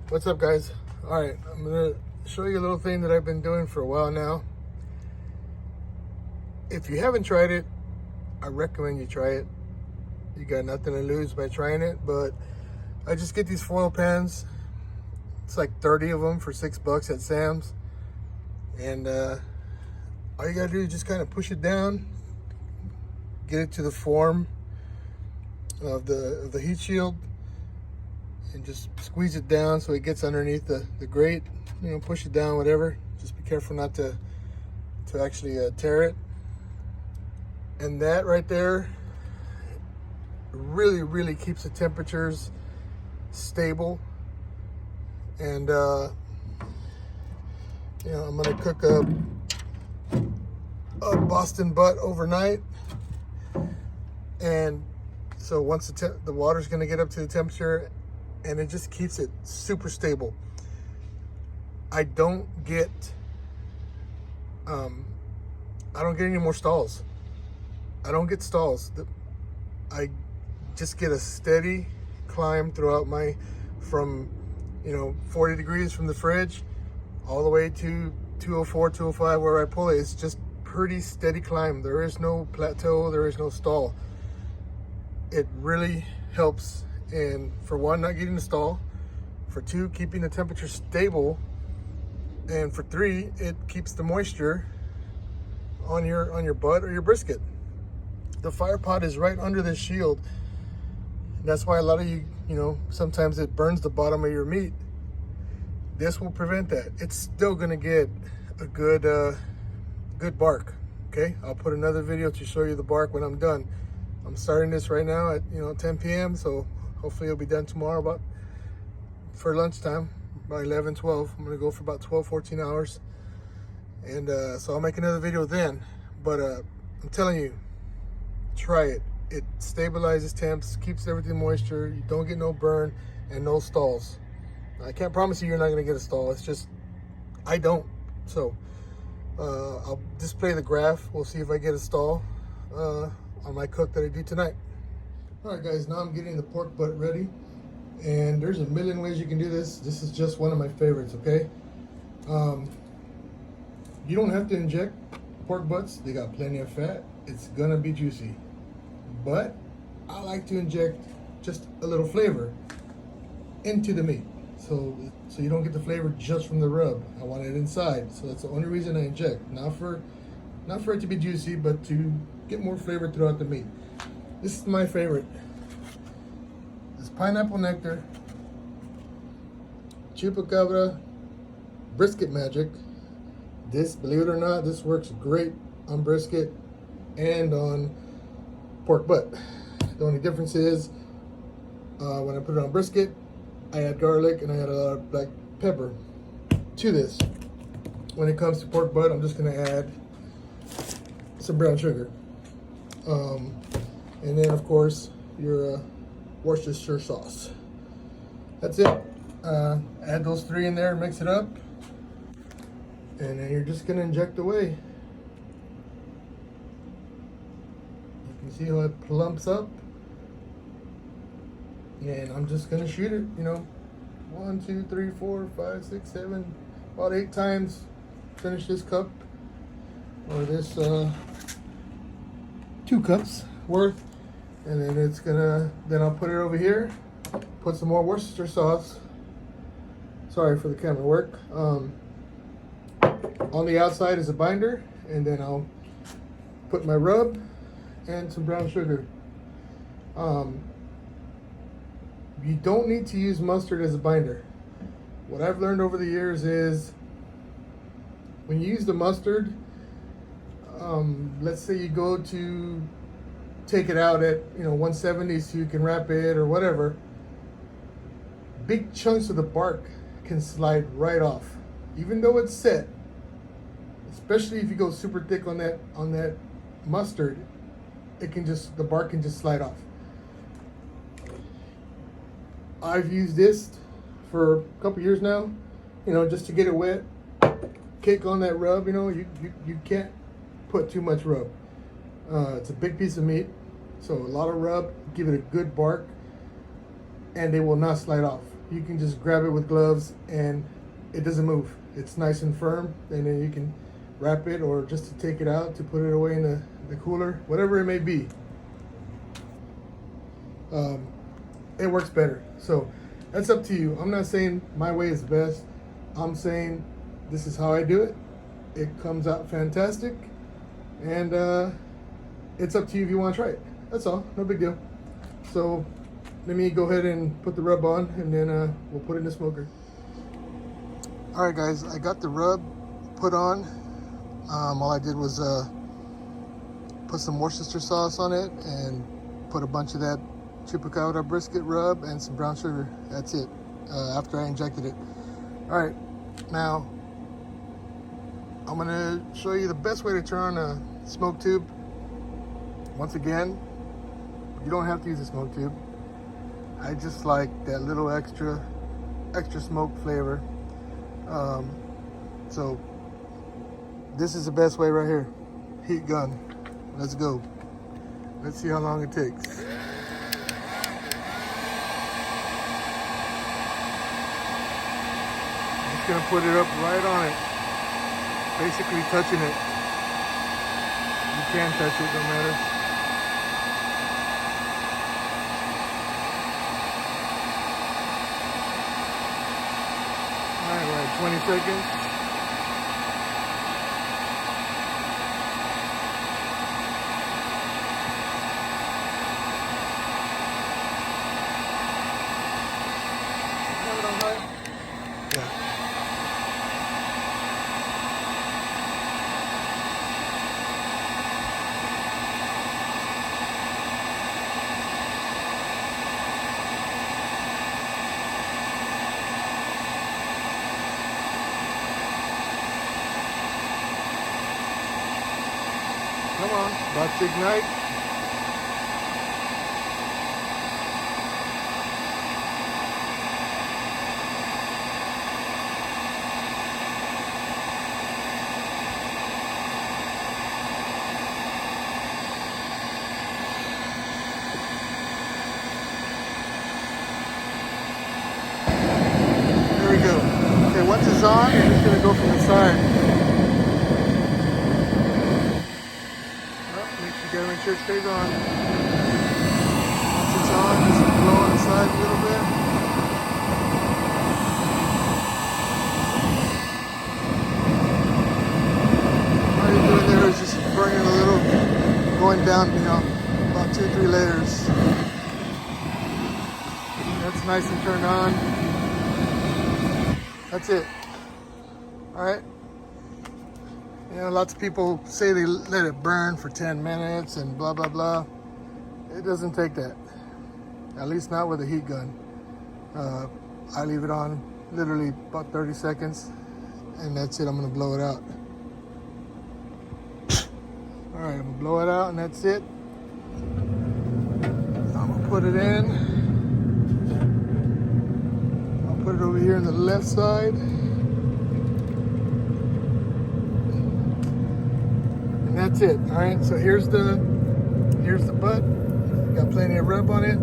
What's up, guys? All right, I'm gonna show you a little thing that I've been doing for a while now. If you haven't tried it, I recommend you try it. You got nothing to lose by trying it, but I just get these foil pans. It's like 30 of them for $6 at Sam's. And all you gotta do is just kind of push it down, get it to the form of the heat shield, and just squeeze it down so it gets underneath the grate. You know, push it down, whatever. Just be careful not to actually tear it. And that right there really keeps the temperatures stable. And you know, I'm gonna cook a Boston butt overnight, and so once the water's gonna get up to the temperature, and it just keeps it super stable. I don't get any more stalls. I don't get stalls. I just get a steady climb throughout from 40 degrees from the fridge all the way to 204, 205 where I pull it. It's just pretty steady climb. There is no plateau, there is no stall. It really helps in, for one, not getting a stall, for two, keeping the temperature stable, and for three, it keeps the moisture on your butt or your brisket. The fire pot is right under this shield. That's why a lot of you sometimes it burns the bottom of your meat. This will prevent that. It's still gonna get a good bark. Okay, I'll put another video to show you the bark when I'm done. I'm starting this right now at 10 p.m. so hopefully it'll be done tomorrow for lunchtime, by 11, 12. I'm gonna go for about 12, 14 hours. And so I'll make another video then. But I'm telling you, try it. It stabilizes temps, keeps everything moisture. You don't get no burn and no stalls. I can't promise you're not gonna get a stall. It's just, I don't. So I'll display the graph. We'll see if I get a stall on my cook that I do tonight. All right, guys, now I'm getting the pork butt ready. And there's a million ways you can do this. This is just one of my favorites, okay? You don't have to inject pork butts. They got plenty of fat. It's gonna be juicy. But I like to inject just a little flavor into the meat. So you don't get the flavor just from the rub. I want it inside. So that's the only reason I inject. Not for it to be juicy, but to get more flavor throughout the meat. This is my favorite. This pineapple nectar, chupacabra, brisket magic. This, believe it or not, this works great on brisket and on pork butt. The only difference is when I put it on brisket, I add garlic and I add a lot of black pepper to this. When it comes to pork butt, I'm just gonna add some brown sugar. And then of course your Worcestershire sauce. That's it. Add those three in there, mix it up, and then you're just gonna inject away. You can see how it plumps up. And I'm just gonna shoot it, 1, 2, 3, 4, 5, 6, 7, about 8 times. Finish this cup, or this 2 cups worth. And then then I'll put it over here, put some more Worcestershire sauce. Sorry for the camera work. On the outside is a binder, and then I'll put my rub and some brown sugar. You don't need to use mustard as a binder. What I've learned over the years is when you use the mustard, let's say you go to take it out at 170 so you can wrap it or whatever, big chunks of the bark can slide right off, even though it's set. Especially if you go super thick on that mustard, the bark can just slide off. I've used this for a couple years now, just to get it wet. Kick on that rub, you can't put too much rub. It's a big piece of meat, so a lot of rub, give it a good bark, and they will not slide off. you can just grab it with gloves and it doesn't move. It's nice and firm, and then you can wrap it or just to take it out to put it away in the cooler, whatever it may be. It works better. So that's up to you. I'm not saying my way is best. I'm saying this is how I do it. It comes out fantastic, and it's up to you if you want to try it. That's all. No big deal. So let me go ahead and put the rub on, and then we'll put it in the smoker. All right, guys, I got the rub put on. All I did was put some Worcestershire sauce on it and put a bunch of that chupacabra brisket rub and some brown sugar. That's it, after I injected it. All right, now I'm gonna show you the best way to turn on a smoke tube. Once again, you don't have to use a smoke tube. I just like that little extra smoke flavor. So this is the best way right here. Heat gun. Let's go. Let's see how long it takes. Just gonna put it up right on it. Basically touching it. You can touch it, don't matter. All right, 20 seconds. Have it on high? Yeah. Come on, about to ignite. There we go. Okay, once it's on, you're just gonna go from the side. You gotta make sure it stays on. Once it's on, just blow on the side a little bit. All you're doing there is just burning a little, going down, you know, about 2-3 layers. That's nice and turned on. That's it. All right. You know, lots of people say they let it burn for 10 minutes and blah, blah, blah. It doesn't take that. At least not with a heat gun. I leave it on literally about 30 seconds and that's it. I'm gonna blow it out. All right, I'm gonna blow it out and that's it. I'm gonna put it in. I'll put it over here on the left side. That's it. All right, so here's the butt. Got plenty of rub on it.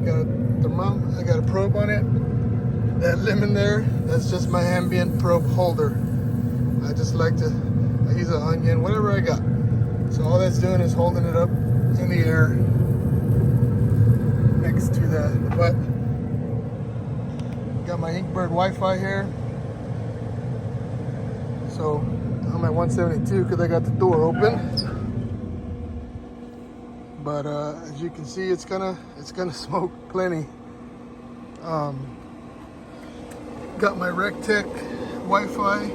Got a thermometer. I got a probe on it. That lemon there, that's just my ambient probe holder. I just like to use an onion, whatever I got. So all that's doing is holding it up in the air next to the butt. Got my Inkbird Wi-Fi here. So I'm at 172 because I got the door open, but as you can see, it's gonna smoke plenty. Got my RecTech Wi-Fi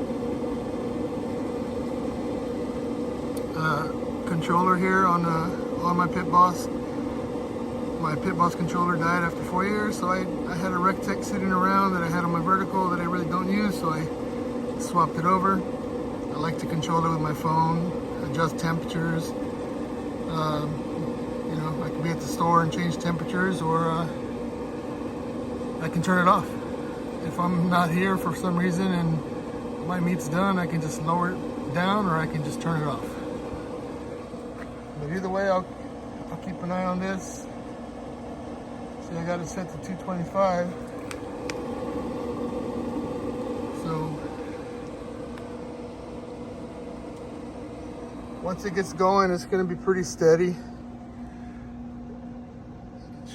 controller here on my Pit Boss. My Pit Boss controller died after 4 years, so I had a RecTech sitting around that I had on my vertical that I really don't use, so I swapped it over. I like to control it with my phone, adjust temperatures. You know, I can be at the store and change temperatures, or I can turn it off. If I'm not here for some reason and my meat's done, I can just lower it down, or I can just turn it off. But either way, I'll keep an eye on this. See, I got it set to 225. So once it gets going, it's going to be pretty steady.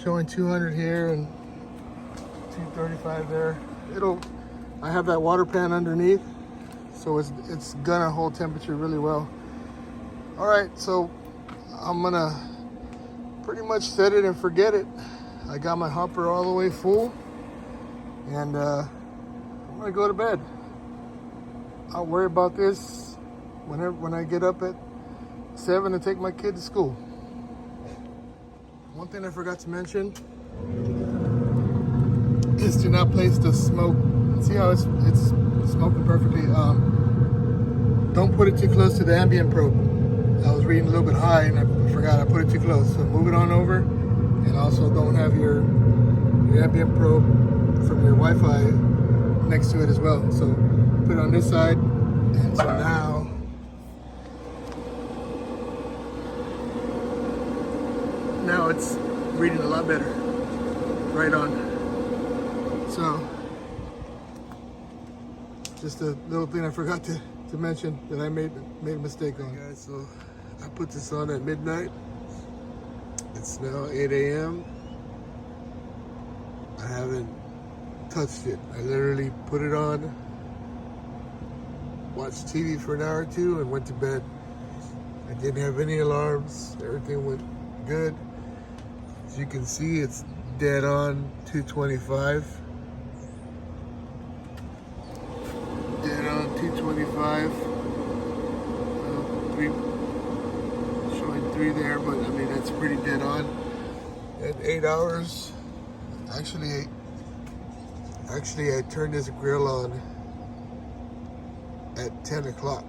Showing 200 here and 235 there. I have that water pan underneath, so it's gonna hold temperature really well. All right, so I'm gonna pretty much set it and forget it. I got my hopper all the way full, and I'm gonna go to bed. I'll worry about this when I get up at 7 to take my kid to school. One thing I forgot to mention is to not place the smoke. See how it's smoking perfectly? Don't put it too close to the ambient probe. I was reading a little bit high and I forgot I put it too close. So move it on over, and also don't have your ambient probe from your Wi-Fi next to it as well. So put it on this side, and so now it's reading a lot better. Right on. So, just a little thing I forgot to mention that I made a mistake on. Guys, so I put this on at midnight. It's now 8 a.m. I haven't touched it. I literally put it on, watched TV for an hour or two, and went to bed. I didn't have any alarms. Everything went good. As you can see, it's dead on 225. Dead on 225. Showing 3 there, but I mean that's pretty dead on. At 8 hours, actually I turned this grill on at 10 o'clock.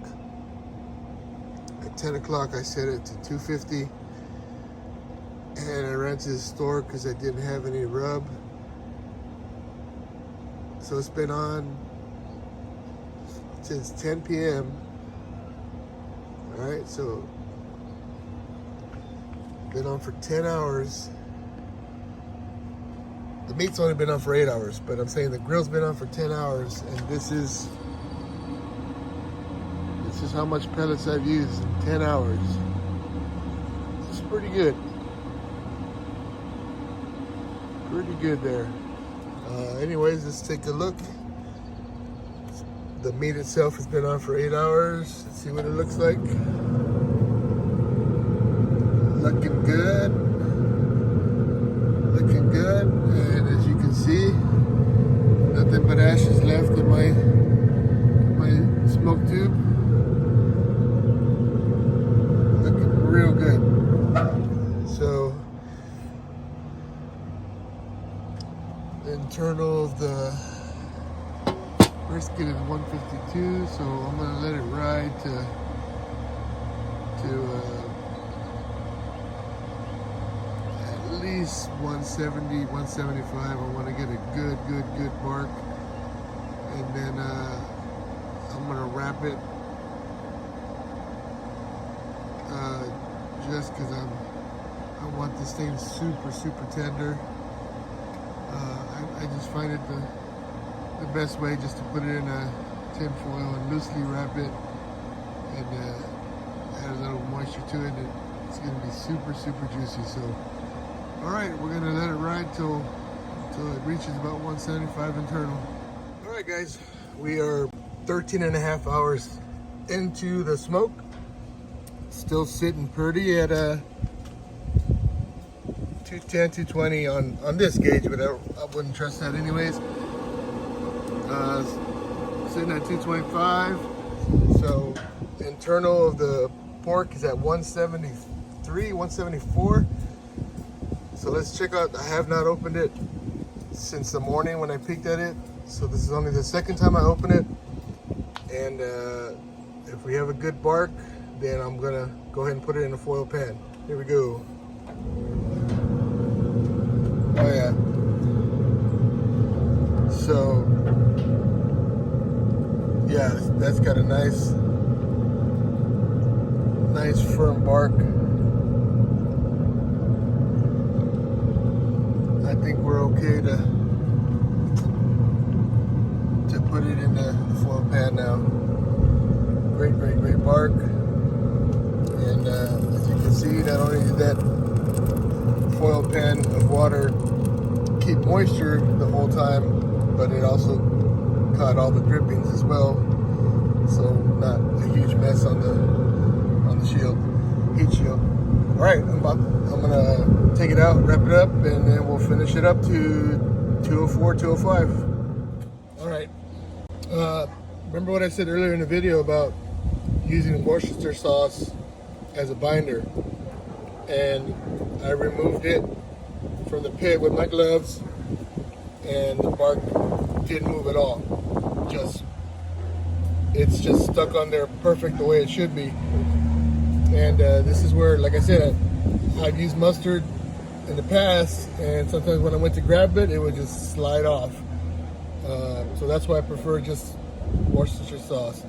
At 10 o'clock I set it to 250. And I ran to the store because I didn't have any rub. So it's been on since 10 p.m. Alright, so been on for 10 hours. The meat's only been on for 8 hours, but I'm saying the grill's been on for 10 hours, and this is how much pellets I've used in 10 hours. It's pretty good. Pretty good there. Anyways, let's take a look. The meat itself has been on for 8 hours. Let's see what it looks like. Looking good. Looking good. And as you can see, nothing but ashes left in my smoke tube. Looking real good. So the internal of the brisket is 152, so I'm gonna let it ride to at least 170, 175. I want to get a good bark, and then I'm gonna wrap it just because I want this thing super tender. I just find it the best way just to put it in a tin foil and loosely wrap it, and add a little moisture to it, and it's going to be super juicy. So all right, we're going to let it ride till it reaches about 175 internal. All right guys, we are 13 and a half hours into the smoke, still sitting pretty at 210, 220 on this gauge, but I wouldn't trust that anyways. Sitting at 225. So internal of the pork is at 173, 174. So let's check out. I have not opened it since the morning when I peeked at it. So this is only the second time I open it. And if we have a good bark, then I'm gonna go ahead and put it in a foil pan. Here we go. Oh yeah. So yeah, that's got a nice firm bark. I think think we're okay to put it in the foil pan now. Great bark. And as you can see, not only did that foil pan of water keep moisture the whole time, but it also caught all the drippings as well. So not a huge mess on the shield, heat shield. All right, I'm gonna take it out, wrap it up, and then we'll finish it up to 204, 205. All right. Remember what I said earlier in the video about using Worcestershire sauce as a binder, and I removed it from the pit with my gloves, and the bark didn't move at all. It's just stuck on there perfect the way it should be. And this is where, like I said, I've used mustard in the past, and sometimes when I went to grab it, it would just slide off. So that's why I prefer just Worcestershire sauce.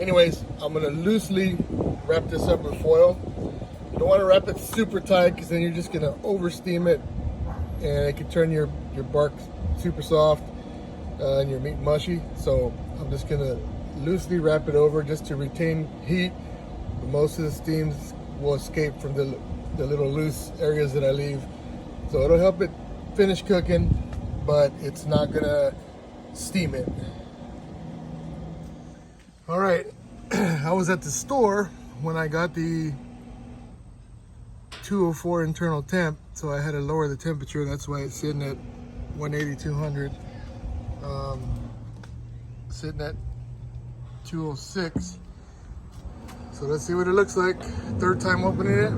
Anyways, I'm gonna loosely wrap this up with foil. You don't want to wrap it super tight, because then you're just gonna over steam it, and it can turn your bark super soft and your meat mushy. So I'm just gonna loosely wrap it over just to retain heat. Most of the steams will escape from the little loose areas that I leave. So it'll help it finish cooking, but it's not gonna steam it. All right, I was at the store when I got the 204 internal temp, so I had to lower the temperature. That's why it's sitting at 180, 200. Sitting at 206. So let's see what it looks like. Third time opening it.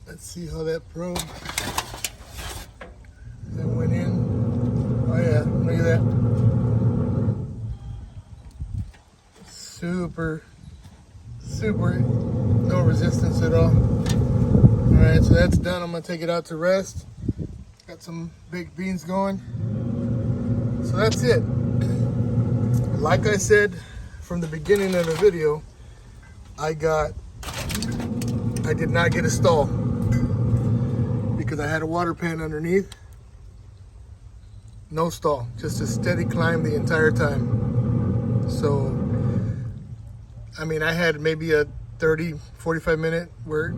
Let's see how that probe that went in. Oh yeah, look at that. Super, no resistance at all. All right, so that's done. I'm gonna take it out to rest. Got some baked beans going. So that's it. Like I said from the beginning of the video, I did not get a stall because I had a water pan underneath. No stall, just a steady climb the entire time. So I mean, I had maybe a 30, 45 minute where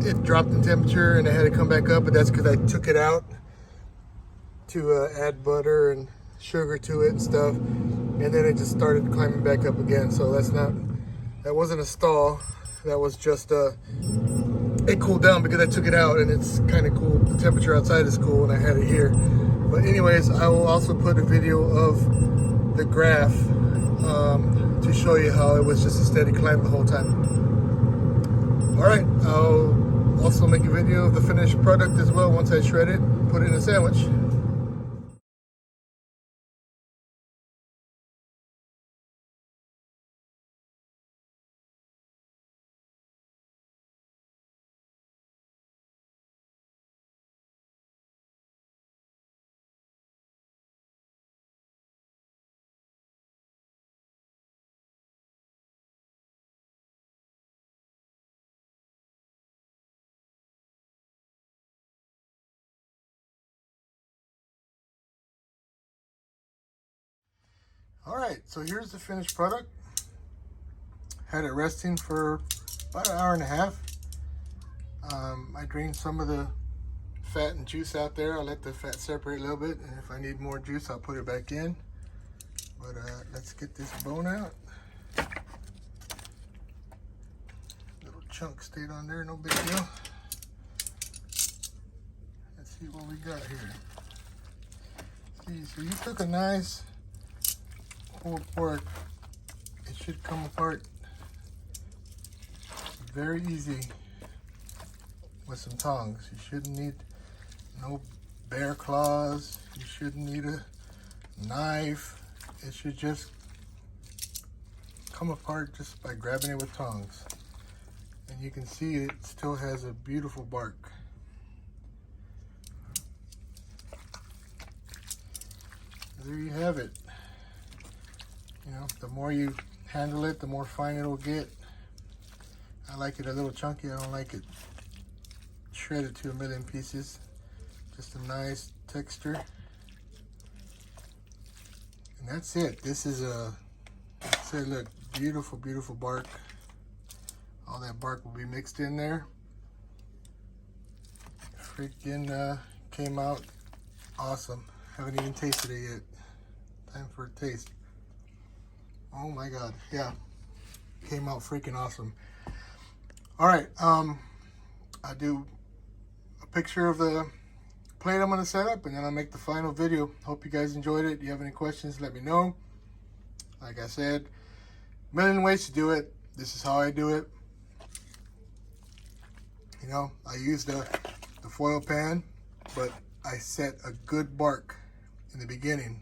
it dropped in temperature and I had to come back up, but that's because I took it out to add butter and sugar to it and stuff, and then it just started climbing back up again. So that wasn't a stall. That was just it cooled down because I took it out, and it's kind of cool. The temperature outside is cool, and I had it here. But anyways, I will also put a video of the graph to show you how it was just a steady climb the whole time. All right, I'll also make a video of the finished product as well once I shred it, put it in a sandwich. All right, so here's the finished product. Had it resting for about an hour and a half. I drained some of the fat and juice out there. I let the fat separate a little bit, and if I need more juice, I'll put it back in. But let's get this bone out. Little chunk stayed on there, no big deal. Let's see what we got here. See, so you took a nice whole pork. It should come apart very easy with some tongs. You shouldn't need no bear claws. You shouldn't need a knife. It should just come apart just by grabbing it with tongs. And you can see it still has a beautiful bark. there you have it. You know, the more you handle it, the more fine it'll get. I like it a little chunky. I don't like it shredded to a million pieces. Just a nice texture. And that's it. This is a, say, look, beautiful, beautiful bark. All that bark will be mixed in there. Freaking came out awesome. Haven't even tasted it yet. Time for a taste. Oh my God, yeah. Came out freaking awesome. All right, I do a picture of the plate I'm gonna set up, and then I'll make the final video. Hope you guys enjoyed it. If you have any questions, let me know. Like I said, a million ways to do it. This is how I do it. You know, I use the foil pan, but I set a good bark in the beginning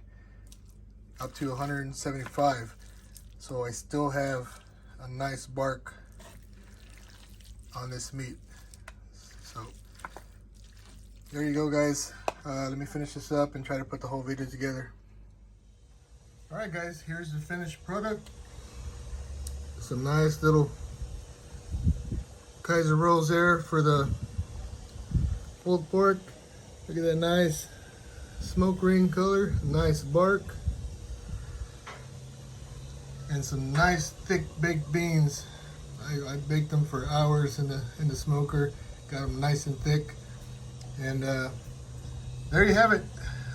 up to 175, so I still have a nice bark on this meat. So there you go, guys. Let me finish this up and try to put the whole video together. All right, guys, here's the finished product. Some nice little Kaiser rolls there for the pulled pork. Look at that nice smoke ring color, nice bark, and some nice thick baked beans. I baked them for hours in the smoker, got them nice and thick, and there you have it.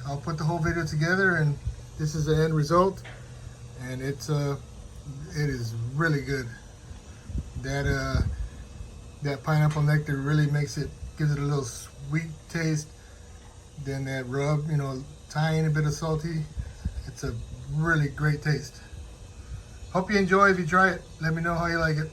I'll put the whole video together, and this is the end result, and it is really good. That pineapple nectar really makes it, gives it a little sweet taste. Then that rub, you know, tiny bit of salty. It's a really great taste. Hope you enjoy. If you try it, let me know how you like it.